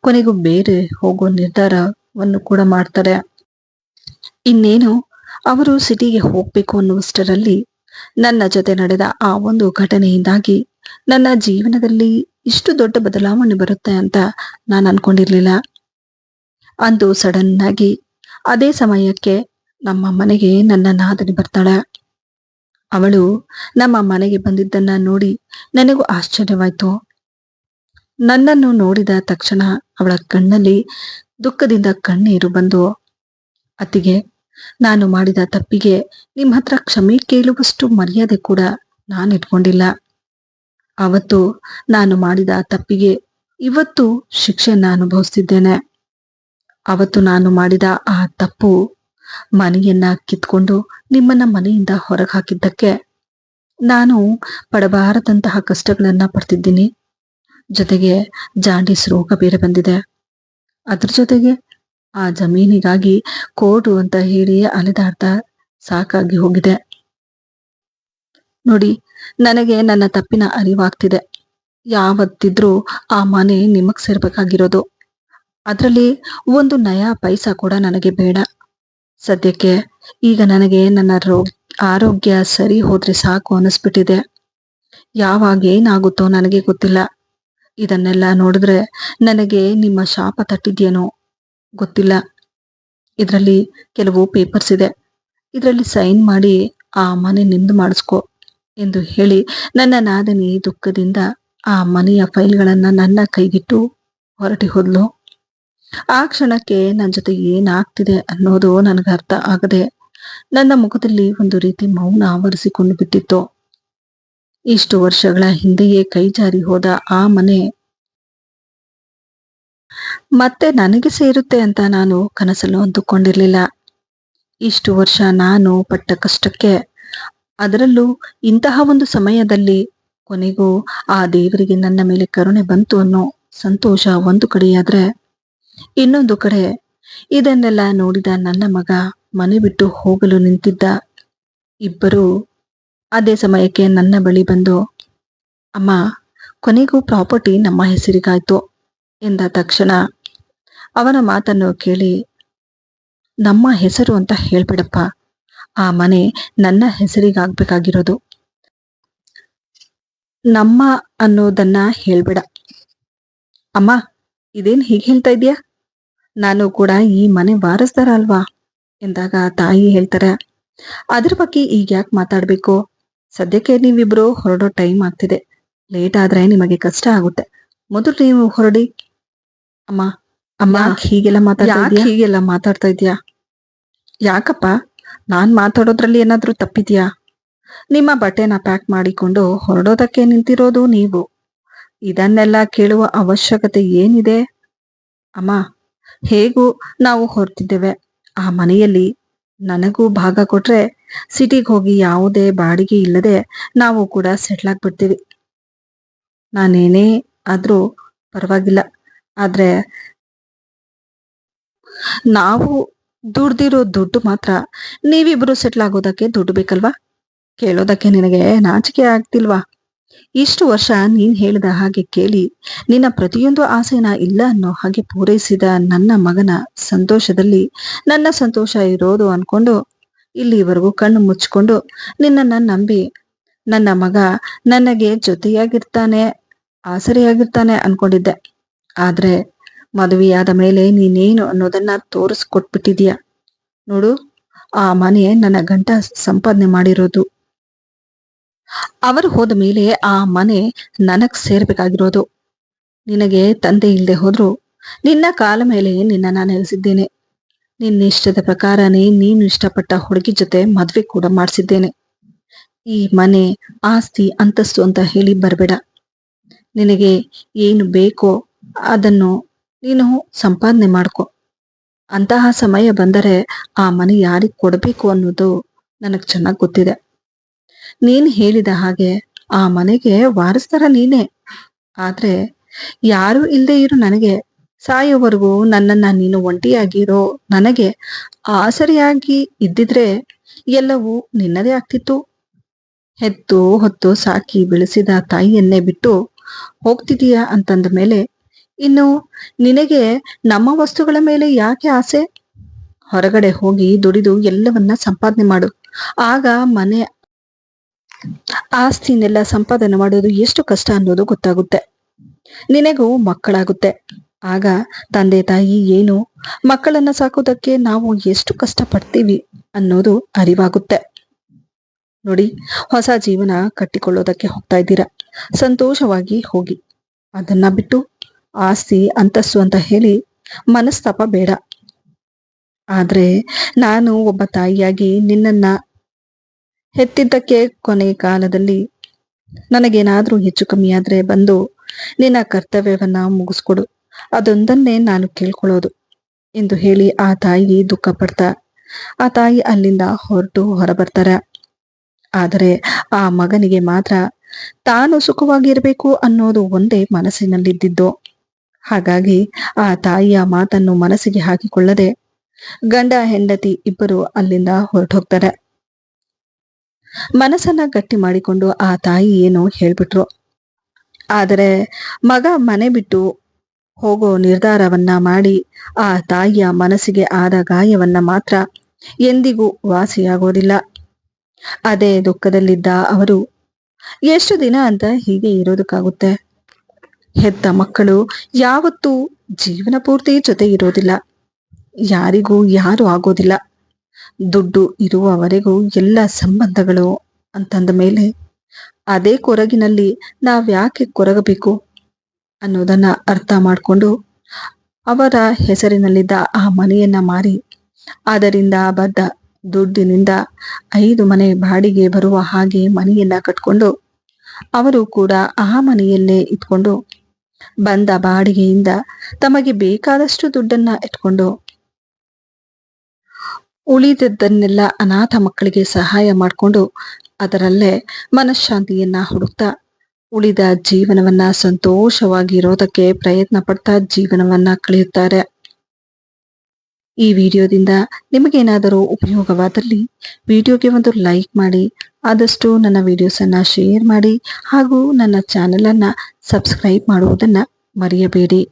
ಕೊನೆಗೂ ಬೇರೆ ಹೋಗೋ ನಿರ್ಧಾರವನ್ನು ಕೂಡ ಮಾಡ್ತಾರೆ. ಇನ್ನೇನು ಅವರು ಸಿಟಿಗೆ ಹೋಗ್ಬೇಕು ಅನ್ನುವಷ್ಟರಲ್ಲಿ ನನ್ನ ಜೊತೆ ನಡೆದ ಆ ಒಂದು ಘಟನೆಯಿಂದಾಗಿ ನನ್ನ ಜೀವನದಲ್ಲಿ ಇಷ್ಟು ದೊಡ್ಡ ಬದಲಾವಣೆ ಬರುತ್ತೆ ಅಂತ ನಾನು ಅನ್ಕೊಂಡಿರ್ಲಿಲ್ಲ. ಅಂದು ಸಡನ್ ಆಗಿ ಅದೇ ಸಮಯಕ್ಕೆ ನಮ್ಮ ಮನೆಗೆ ನನ್ನ ನಾದನಿ ಬರ್ತಾಳೆ. ಅವಳು ನಮ್ಮ ಮನೆಗೆ ಬಂದಿದ್ದನ್ನ ನೋಡಿ ನನಗೂ ಆಶ್ಚರ್ಯವಾಯ್ತು. ನನ್ನನ್ನು ನೋಡಿದ ತಕ್ಷಣ ಅವಳ ಕಣ್ಣಲ್ಲಿ ದುಃಖದಿಂದ ಕಣ್ಣೀರು ಬಂದು, ಅತ್ತಿಗೆ ನಾನು ಮಾಡಿದ ತಪ್ಪಿಗೆ ನಿಮ್ಮ ಹತ್ರ ಕ್ಷಮೆ ಕೇಳುವಷ್ಟು ಮರ್ಯಾದೆ ಕೂಡ ನಾನು ಇಟ್ಕೊಂಡಿಲ್ಲ. ಅವತ್ತು ನಾನು ಮಾಡಿದ ತಪ್ಪಿಗೆ ಇವತ್ತು ಶಿಕ್ಷೆಯನ್ನ ಅನುಭವಿಸ್ತಿದ್ದೇನೆ. ಅವತ್ತು ನಾನು ಮಾಡಿದ ಆ ತಪ್ಪು ಮನೆಯನ್ನ ಕಿತ್ಕೊಂಡು ನಿಮ್ಮನ್ನ ಮನೆಯಿಂದ ಹೊರಗೆ ಹಾಕಿದ್ದಕ್ಕೆ ನಾನು ಪಡಬಾರದಂತಹ ಕಷ್ಟಗಳನ್ನ ಪಡ್ತಿದ್ದೀನಿ. ಜೊತೆಗೆ ಜಾಂಡೀಸ್ ರೋಗ ಬೇರೆ ಬಂದಿದೆ. ಅದ್ರ ಜೊತೆಗೆ ಆ ಜಮೀನಿಗಾಗಿ ಕೋರ್ಟು ಅಂತ ಹೇಳಿ ಅಲೆದಾಡ್ತಾ ಸಾಕಾಗಿ ಹೋಗಿದೆ. ನೋಡಿ, ನನಗೆ ನನ್ನ ತಪ್ಪಿನ ಅರಿವಾಗ್ತಿದೆ. ಯಾವತ್ತಿದ್ರೂ ಆ ಮನೆ ನಿಮಗ್ ಸೇರ್ಬೇಕಾಗಿರೋದು. ಅದರಲ್ಲಿ ಒಂದು ನಯ ಪೈಸಾ ಕೂಡ ನನಗೆ ಬೇಡ. ಸದ್ಯಕ್ಕೆ ಈಗ ನನಗೆ ನನ್ನ ಆರೋಗ್ಯ ಸರಿ ಹೋದ್ರೆ ಸಾಕು ಅನಿಸ್ಬಿಟ್ಟಿದೆ. ಯಾವಾಗ ಏನಾಗುತ್ತೋ ನನಗೆ ಗೊತ್ತಿಲ್ಲ. ಇದನ್ನೆಲ್ಲ ನೋಡಿದ್ರೆ ನನಗೆ ನಿಮ್ಮ ಶಾಪ ತಟ್ಟಿದ್ಯೇನೋ ಗೊತ್ತಿಲ್ಲ. ಇದರಲ್ಲಿ ಕೆಲವು ಪೇಪರ್ಸ್ ಇದೆ, ಇದರಲ್ಲಿ ಸೈನ್ ಮಾಡಿ ಆ ಮನೆ ನಿಮ್ದು ಮಾಡಿಸ್ಕೊ ಎಂದು ಹೇಳಿ ನನ್ನ ನಾದಿನಿ ದುಃಖದಿಂದ ಆ ಮನೆಯ ಫೈಲ್ಗಳನ್ನ ನನ್ನ ಕೈಗಿಟ್ಟು ಹೊರಟಿ ಹೋದ್ಲು. ಆ ಕ್ಷಣಕ್ಕೆ ನನ್ನ ಜೊತೆ ಏನಾಗ್ತಿದೆ ಅನ್ನೋದು ನನಗೆ ಅರ್ಥ ಆಗದೆ ನನ್ನ ಮುಖದಲ್ಲಿ ಒಂದು ರೀತಿ ಮೌನ ಆವರಿಸಿಕೊಂಡು ಬಿಟ್ಟಿತ್ತು. ಇಷ್ಟು ವರ್ಷಗಳ ಹಿಂದೆಯೇ ಕೈ ಜಾರಿ ಹೋದ ಆ ಮನೆ ಮತ್ತೆ ನನಗೆ ಸೇರುತ್ತೆ ಅಂತ ನಾನು ಕನಸಲ್ಲೂ ಅಂದುಕೊಂಡಿರ್ಲಿಲ್ಲ. ಇಷ್ಟು ವರ್ಷ ನಾನು ಪಟ್ಟ ಕಷ್ಟಕ್ಕೆ, ಅದರಲ್ಲೂ ಇಂತಹ ಒಂದು ಸಮಯದಲ್ಲಿ ಕೊನೆಗೂ ಆ ದೇವರಿಗೆ ನನ್ನ ಮೇಲೆ ಕರುಣೆ ಬಂತು ಅನ್ನೋ ಸಂತೋಷ ಒಂದು ಕಡೆಯಾದ್ರೆ, ಇನ್ನೊಂದು ಕಡೆ ಇದನ್ನೆಲ್ಲ ನೋಡಿದ ನನ್ನ ಮಗ ಮನೆ ಬಿಟ್ಟು ಹೋಗಲು ನಿಂತಿದ್ದ. ಇಬ್ಬರು ಅದೇ ಸಮಯಕ್ಕೆ ನನ್ನ ಬಳಿ ಬಂದು, ಅಮ್ಮ, ಕೊನೆಗೂ ಪ್ರಾಪರ್ಟಿ ನಮ್ಮ ಹೆಸರಿಗಾಯ್ತು ಎಂದ ತಕ್ಷಣ ಅವನ ಮಾತನ್ನು ಕೇಳಿ, ನಮ್ಮ ಹೆಸರು ಅಂತ ಹೇಳ್ಬಿಡಪ್ಪ, ಆ ಮನೆ ನನ್ನ ಹೆಸರಿಗಾಗ್ಬೇಕಾಗಿರೋದು, ನಮ್ಮ ಅನ್ನೋದನ್ನ ಹೇಳ್ಬೇಡ. ಅಮ್ಮ, ಇದೇನ್ ಹೀಗೆ ಹೇಳ್ತಾ ಇದ್ಯಾ? ನಾನು ಕೂಡ ಈ ಮನೆ ವಾರಸ್ದಾರ ಅಲ್ವಾ ಎಂದಾಗ ತಾಯಿ ಹೇಳ್ತಾರೆ, ಅದ್ರ ಬಗ್ಗೆ ಈಗ ಯಾಕೆ ಮಾತಾಡ್ಬೇಕು? ಸದ್ಯಕ್ಕೆ ನೀವಿಬ್ರು ಹೊರಡೋ ಟೈಮ್ ಆಗ್ತಿದೆ. ಲೇಟ್ ಆದ್ರೆ ನಿಮಗೆ ಕಷ್ಟ ಆಗುತ್ತೆ. ಮೊದಲು ನೀವು ಹೊರಡಿ. ಅಮ್ಮ, ಅಮ್ಮ, ಹೀಗೆಲ್ಲ ಮಾತಾಡ್ತಾ ಇದ್ಯಾ? ಯಾಕಪ್ಪ, ನಾನ್ ಮಾತಾಡೋದ್ರಲ್ಲಿ ಏನಾದ್ರೂ ತಪ್ಪಿದ್ಯಾ? ನಿಮ್ಮ ಬಟ್ಟೆನ ಪ್ಯಾಕ್ ಮಾಡಿಕೊಂಡು ಹೊರಡೋದಕ್ಕೆ ನಿಂತಿರೋದು ನೀವು. ಇದನ್ನೆಲ್ಲ ಕೇಳುವ ಅವಶ್ಯಕತೆ ಏನಿದೆ? ಅಮ್ಮ, ಹೇಗೂ ನಾವು ಹೊರಟಿದ್ದೇವೆ. ಆ ಮನೆಯಲ್ಲಿ ನನಗೂ ಭಾಗ ಕೊಟ್ರೆ ಸಿಟಿಗೆ ಹೋಗಿ ಯಾವುದೇ ಬಾಡಿಗೆ ಇಲ್ಲದೆ ನಾವು ಕೂಡ ಸೆಟ್ಲ್ ಆಗ್ಬಿಡ್ತೀವಿ. ನಾನೇನೇ ಆದ್ರೂ ಪರವಾಗಿಲ್ಲ, ಆದ್ರೆ ನಾವು ದುಡ್ದಿರೋ ದುಡ್ಡು ಮಾತ್ರ ನೀವಿಬ್ರು ಸೆಟ್ಲ್ ಆಗೋದಕ್ಕೆ ದುಡ್ಡು ಬೇಕಲ್ವಾ? ಕೇಳೋದಕ್ಕೆ ನಿನಗೆ ನಾಚಿಕೆ ಆಗ್ತಿಲ್ವಾ? ಇಷ್ಟು ವರ್ಷ ನೀನ್ ಹೇಳಿದ ಹಾಗೆ ಕೇಳಿ ನಿನ್ನ ಪ್ರತಿಯೊಂದು ಆಸೆನ ಇಲ್ಲ ಅನ್ನೋ ಹಾಗೆ ಪೂರೈಸಿದ ನನ್ನ ಮಗನ ಸಂತೋಷದಲ್ಲಿ ನನ್ನ ಸಂತೋಷ ಇರೋದು ಅನ್ಕೊಂಡು ಇಲ್ಲಿವರೆಗೂ ಕಣ್ಣು ಮುಚ್ಕೊಂಡು ನಿನ್ನನ್ನ ನಂಬಿ ನನ್ನ ಮಗ ನನಗೆ ಜೊತೆಯಾಗಿರ್ತಾನೆ, ಆಸರೆಯಾಗಿರ್ತಾನೆ ಅನ್ಕೊಂಡಿದ್ದೆ. ಆದ್ರೆ ಮದುವೆಯಾದ ಮೇಲೆ ನೀನೇನು ಅನ್ನೋದನ್ನ ತೋರಿಸ್ಕೊಟ್ಬಿಟ್ಟಿದೀಯ. ನೋಡು, ಆ ಮನೆ ನನ್ನ ಗಂಟ ಸಂಪಾದನೆ ಮಾಡಿರೋದು. ಅವರು ಹೋದ ಮೇಲೆ ಆ ಮನೆ ನನಗ್ ಸೇರ್ಬೇಕಾಗಿರೋದು. ನಿನಗೆ ತಂದೆ ಇಲ್ಲದೆ ಹೋದ್ರು ನಿನ್ನ ಕಾಲ ಮೇಲೆ ನಿನ್ನ ನೆಲೆಸಿದ್ದೇನೆ. ನಿನ್ನ ಇಷ್ಟದ ಪ್ರಕಾರನೇ ನೀನು ಇಷ್ಟಪಟ್ಟ ಹುಡುಗಿ ಜೊತೆ ಮದ್ವೆ ಕೂಡ ಮಾಡಿಸಿದ್ದೇನೆ. ಈ ಮನೆ, ಆಸ್ತಿ, ಅಂತಸ್ತು ಅಂತ ಹೇಳಿ ಬರಬೇಡ. ನಿನಗೆ ಏನು ಬೇಕೋ ಅದನ್ನು ನೀನು ಸಂಪಾದನೆ ಮಾಡ್ಕೊ. ಅಂತಹ ಸಮಯ ಬಂದರೆ ಆ ಮನೆ ಯಾರಿಗೆ ಕೊಡಬೇಕು ಅನ್ನೋದು ನನಗ್ ಚೆನ್ನಾಗಿ ಗೊತ್ತಿದೆ. ನೀನ್ ಹೇಳಿದ ಹಾಗೆ ಆ ಮನೆಗೆ ವಾರಸ್ದಾರ ನೀನೇ. ಆದ್ರೆ ಯಾರು ಇಲ್ಲದೆ ಇರು ನನಗೆ ಸಾಯೋವರೆಗೂ ನನ್ನನ್ನ ನೀನು ಒಂಟಿಯಾಗಿರೋ ನನಗೆ ಆಸರಿಯಾಗಿ ಇದ್ದಿದ್ರೆ ಎಲ್ಲವೂ ನಿನ್ನದೇ ಆಗ್ತಿತ್ತು. ಹೆತ್ತು ಹೊತ್ತು ಸಾಕಿ ಬೆಳೆಸಿದ ತಾಯಿಯನ್ನೇ ಬಿಟ್ಟು ಹೋಗ್ತಿದೀಯ ಅಂತಂದ ಮೇಲೆ ಇನ್ನು ನಿನಗೆ ನಮ್ಮ ವಸ್ತುಗಳ ಮೇಲೆ ಯಾಕೆ ಆಸೆ? ಹೊರಗಡೆ ಹೋಗಿ ದುಡಿದು ಎಲ್ಲವನ್ನ ಸಂಪಾದನೆ ಮಾಡು. ಆಗ ಮನೆ ಆಸ್ತಿನೆಲ್ಲ ಸಂಪಾದನೆ ಮಾಡೋದು ಎಷ್ಟು ಕಷ್ಟ ಅನ್ನೋದು ಗೊತ್ತಾಗುತ್ತೆ. ನಿನಗೂ ಮಕ್ಕಳಾಗುತ್ತೆ. ಆಗ ತಂದೆ ತಾಯಿ ಏನು, ಮಕ್ಕಳನ್ನ ಸಾಕೋದಕ್ಕೆ ನಾವು ಎಷ್ಟು ಕಷ್ಟ ಪಡ್ತೀವಿ ಅನ್ನೋದು ಅರಿವಾಗುತ್ತೆ. ನೋಡಿ, ಹೊಸ ಜೀವನ ಕಟ್ಟಿಕೊಳ್ಳೋದಕ್ಕೆ ಹೋಗ್ತಾ ಇದ್ದೀರಾ, ಸಂತೋಷವಾಗಿ ಹೋಗಿ. ಅದನ್ನ ಬಿಟ್ಟು ಆಸ್ತಿ, ಅಂತಸ್ತು ಅಂತ ಹೇಳಿ ಮನಸ್ತಾಪ ಬೇಡ. ಆದ್ರೆ ನಾನು ಒಬ್ಬ ತಾಯಿಯಾಗಿ ನಿನ್ನನ್ನ ಹೆತ್ತಿದ್ದಕ್ಕೆ ಕೊನೆ ಕಾಲದಲ್ಲಿ ನನಗೇನಾದ್ರೂ ಹೆಚ್ಚು ಕಮ್ಮಿ ಆದ್ರೆ ಬಂದು ನಿನ್ನ ಕರ್ತವ್ಯವನ್ನ ಮುಗಿಸ್ಕೊಡು, ಅದೊಂದನ್ನೇ ನಾನು ಕೇಳ್ಕೊಳ್ಳೋದು ಎಂದು ಹೇಳಿ ಆ ತಾಯಿ ದುಃಖ ಪಡ್ತಾ ಆ ತಾಯಿ ಅಲ್ಲಿಂದ ಹೊರಬರ್ತಾರೆ. ಆದರೆ ಆ ಮಗನಿಗೆ ಮಾತ್ರ ತಾನು ಸುಖವಾಗಿರ್ಬೇಕು ಅನ್ನೋದು ಒಂದೇ ಮನಸ್ಸಿನಲ್ಲಿದ್ದಿದ್ದು. ಹಾಗಾಗಿ ಆ ತಾಯಿಯ ಮಾತನ್ನು ಮನಸ್ಸಿಗೆ ಹಾಕಿಕೊಳ್ಳದೆ ಗಂಡ ಹೆಂಡತಿ ಇಬ್ಬರು ಅಲ್ಲಿಂದ ಹೊರಟೋಗ್ತಾರೆ. ಮನಸ್ಸನ್ನ ಗಟ್ಟಿ ಮಾಡಿಕೊಂಡು ಆ ತಾಯಿ ಏನೋ ಹೇಳ್ಬಿಟ್ರು. ಆದರೆ ಮಗ ಮನೆ ಬಿಟ್ಟು ಹೋಗೋ ನಿರ್ಧಾರವನ್ನ ಮಾಡಿ ಆ ತಾಯಿಯ ಮನಸ್ಸಿಗೆ ಆದ ಗಾಯವನ್ನ ಮಾತ್ರ ಎಂದಿಗೂ ವಾಸಿಯಾಗೋದಿಲ್ಲ. ಅದೇ ದುಃಖದಲ್ಲಿದ್ದ ಅವರು ಎಷ್ಟು ದಿನ ಅಂತ ಹೀಗೆ ಇರೋದಕ್ಕಾಗುತ್ತೆ? ಹೆತ್ತ ಮಕ್ಕಳು ಯಾವತ್ತೂ ಜೀವನ ಪೂರ್ತಿ ಜೊತೆ ಇರೋದಿಲ್ಲ, ಯಾರಿಗೂ ಯಾರು ಆಗೋದಿಲ್ಲ. ದುಡ್ಡು ಇರುವವರೆಗೂ ಎಲ್ಲ ಸಂಬಂಧಗಳು ಅಂತಂದ ಮೇಲೆ ಅದೇ ಕೊರಗಿನಲ್ಲಿ ನಾವ್ಯಾಕೆ ಕೊರಗಬೇಕು ಅನ್ನೋದನ್ನ ಅರ್ಥ ಮಾಡಿಕೊಂಡು ಅವರ ಹೆಸರಿನಲ್ಲಿದ್ದ ಆ ಮನೆಯನ್ನ ಮಾರಿ ಅದರಿಂದ ಬದ್ದ ದುಡ್ಡಿನಿಂದ 5 ಮನೆ ಬಾಡಿಗೆ ಬರುವ ಹಾಗೆ ಮನೆಯನ್ನ ಕಟ್ಕೊಂಡು ಅವರು ಕೂಡ ಆ ಮನೆಯಲ್ಲೇ ಇಟ್ಕೊಂಡು ಬಂದ ಬಾಡಿಗೆಯಿಂದ ತಮಗೆ ಬೇಕಾದಷ್ಟು ದುಡ್ಡನ್ನ ಇಟ್ಕೊಂಡು ಉಳಿದದ್ದನ್ನೆಲ್ಲ ಅನಾಥ ಮಕ್ಕಳಿಗೆ ಸಹಾಯ ಮಾಡಿಕೊಂಡು ಅದರಲ್ಲೇ ಮನಃಶಾಂತಿಯನ್ನ ಹುಡುಕ್ತಾ ಉಳಿದ ಜೀವನವನ್ನ ಸಂತೋಷವಾಗಿ ಇರೋದಕ್ಕೆ ಪ್ರಯತ್ನ ಪಡ್ತಾ ಜೀವನವನ್ನ ಕಳೆಯುತ್ತಾರೆ. ಈ ವಿಡಿಯೋದಿಂದ ನಿಮಗೇನಾದರೂ ಉಪಯೋಗವಾದಲ್ಲಿ ವಿಡಿಯೋಗೆ ಒಂದು ಲೈಕ್ ಮಾಡಿ, ಆದಷ್ಟು ನನ್ನ ವಿಡಿಯೋಸ್ ಅನ್ನ ಶೇರ್ ಮಾಡಿ ಹಾಗೂ ನನ್ನ ಚಾನೆಲ್ ಅನ್ನ ಸಬ್ಸ್ಕ್ರೈಬ್ ಮಾಡುವುದನ್ನ ಮರೆಯಬೇಡಿ.